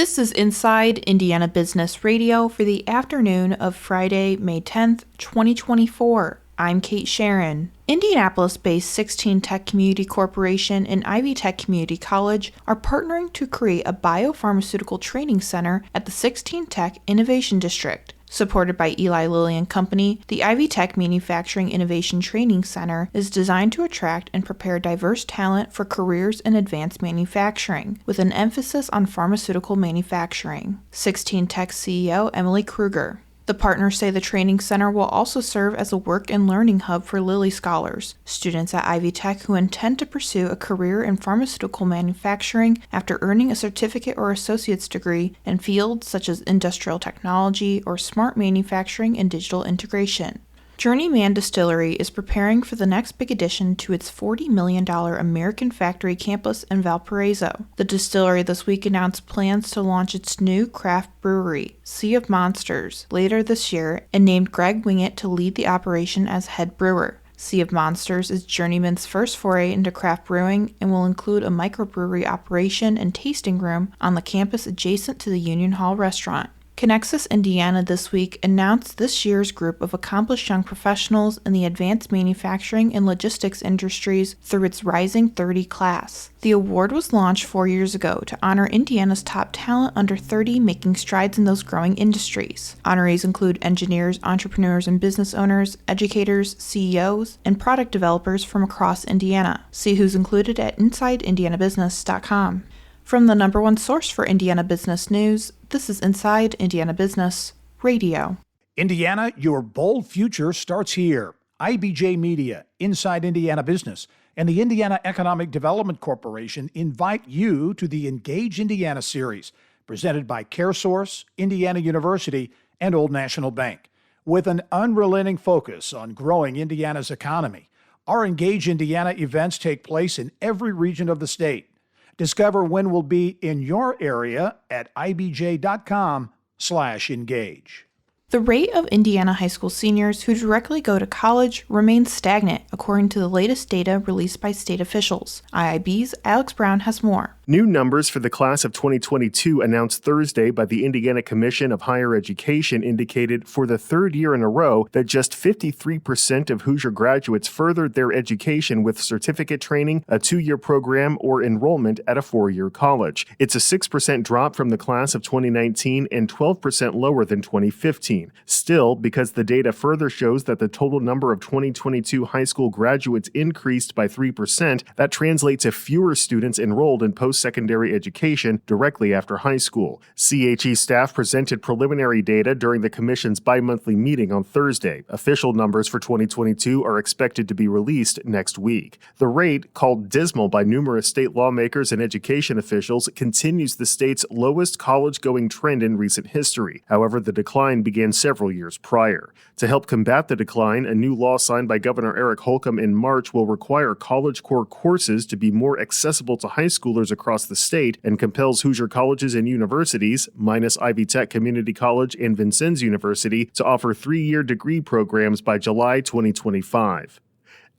This is Inside Indiana Business Radio for the afternoon of Friday, May 10th, 2024. I'm Kate Sharon. Indianapolis-based 16 Tech Community Corporation and Ivy Tech Community College are partnering to create a biopharmaceutical training center at the 16 Tech Innovation District. Supported by Eli Lilly and Company, the Ivy Tech Manufacturing Innovation Training Center is designed to attract and prepare diverse talent for careers in advanced manufacturing, with an emphasis on pharmaceutical manufacturing. 16 Tech CEO Emily Kruger. The partners say the training center will also serve as a work and learning hub for Lilly scholars, students at Ivy Tech who intend to pursue a career in pharmaceutical manufacturing after earning a certificate or associate's degree in fields such as industrial technology or smart manufacturing and digital integration. Journeyman Distillery is preparing for the next big addition to its $40 million American Factory campus in Valparaiso. The distillery this week announced plans to launch its new craft brewery, Sea of Monsters, later this year and named Greg Wingett to lead the operation as head brewer. Sea of Monsters is Journeyman's first foray into craft brewing and will include a microbrewery operation and tasting room on the campus adjacent to the Union Hall restaurant. Connexus Indiana this week announced this year's group of accomplished young professionals in the advanced manufacturing and logistics industries through its Rising 30 class. The award was launched 4 years ago to honor Indiana's top talent under 30 making strides in those growing industries. Honorees include engineers, entrepreneurs and business owners, educators, CEOs, and product developers from across Indiana. See who's included at InsideIndianaBusiness.com. From the number one source for Indiana business news, this is Inside Indiana Business Radio. Indiana, your bold future starts here. IBJ Media, Inside Indiana Business, and the Indiana Economic Development Corporation invite you to the Engage Indiana series, presented by CareSource, Indiana University, and Old National Bank. With an unrelenting focus on growing Indiana's economy, our Engage Indiana events take place in every region of the state. Discover when we'll be in your area at ibj.com/engage. The rate of Indiana high school seniors who directly go to college remains stagnant, according to the latest data released by state officials. IIB's Alex Brown has more. New numbers for the class of 2022 announced Thursday by the Indiana Commission of Higher Education indicated for the third year in a row that just 53% of Hoosier graduates furthered their education with certificate training, a 2-year program, or enrollment at a 4-year college. It's a 6% drop from the class of 2019 and 12% lower than 2015. Still, because the data further shows that the total number of 2022 high school graduates increased by 3%, that translates to fewer students enrolled in post-secondary education directly after high school. CHE staff presented preliminary data during the Commission's bi-monthly meeting on Thursday. Official numbers for 2022 are expected to be released next week. The rate, called dismal by numerous state lawmakers and education officials, continues the state's lowest college-going trend in recent history. However, the decline began several years prior. To help combat the decline, a new law signed by Governor Eric Holcomb in March will require College Core courses to be more accessible to high schoolers across the state and compels Hoosier colleges and universities, minus Ivy Tech Community College and Vincennes University, to offer 3-year degree programs by July 2025.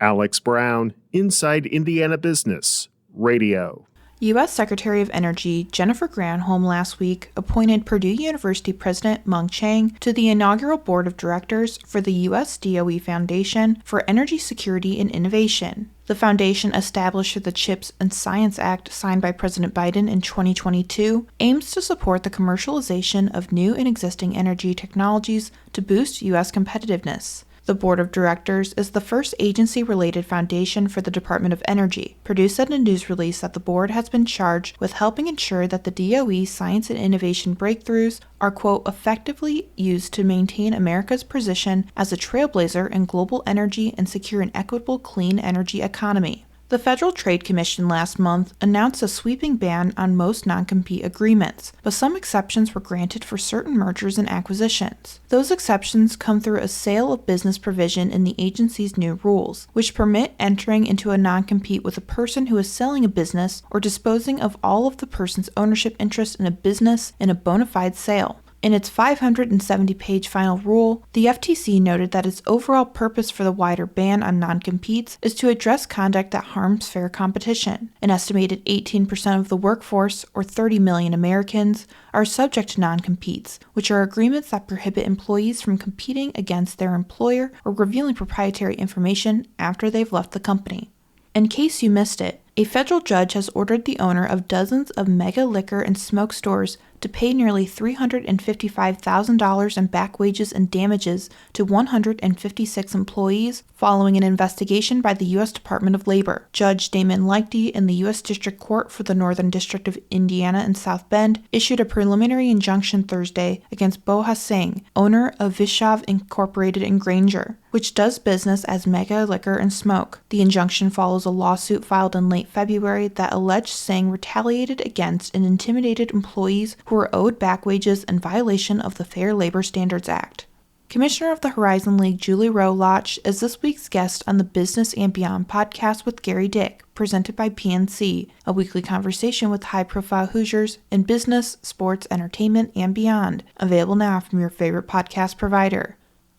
Alex Brown, Inside Indiana Business Radio. U.S. Secretary of Energy Jennifer Granholm last week appointed Purdue University President Mung Chiang to the inaugural board of directors for the U.S. DOE Foundation for Energy Security and Innovation. The foundation, established through the CHIPS and Science Act signed by President Biden in 2022, aims to support the commercialization of new and existing energy technologies to boost U.S. competitiveness. The Board of Directors is the first agency-related foundation for the Department of Energy. Purdue said in a news release that the board has been charged with helping ensure that the DOE science and innovation breakthroughs are, quote, effectively used to maintain America's position as a trailblazer in global energy and secure an equitable clean energy economy. The Federal Trade Commission last month announced a sweeping ban on most non-compete agreements, but some exceptions were granted for certain mergers and acquisitions. Those exceptions come through a sale of business provision in the agency's new rules, which permit entering into a non-compete with a person who is selling a business or disposing of all of the person's ownership interest in a business in a bona fide sale. In its 570-page final rule, the FTC noted that its overall purpose for the wider ban on non-competes is to address conduct that harms fair competition. An estimated 18% of the workforce, or 30 million Americans, are subject to non-competes, which are agreements that prohibit employees from competing against their employer or revealing proprietary information after they've left the company. In case you missed it, a federal judge has ordered the owner of dozens of mega liquor and smoke stores to pay nearly $355,000 in back wages and damages to 156 employees following an investigation by the U.S. Department of Labor. Judge Damon Lichty in the U.S. District Court for the Northern District of Indiana in South Bend issued a preliminary injunction Thursday against Boha Singh, owner of Vishav Incorporated in Granger, which does business as Mega Liquor and Smoke. The injunction follows a lawsuit filed in late February that alleged Singh retaliated against and intimidated employees who were owed back wages in violation of the Fair Labor Standards Act. Commissioner of the Horizon League Julie Rowe-Lotch is this week's guest on the Business and Beyond podcast with Gary Dick, presented by PNC, a weekly conversation with high-profile Hoosiers in business, sports, entertainment, and beyond, available now from your favorite podcast provider.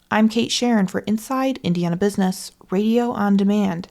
I'm Kate Sharon for Inside Indiana Business, Radio on Demand.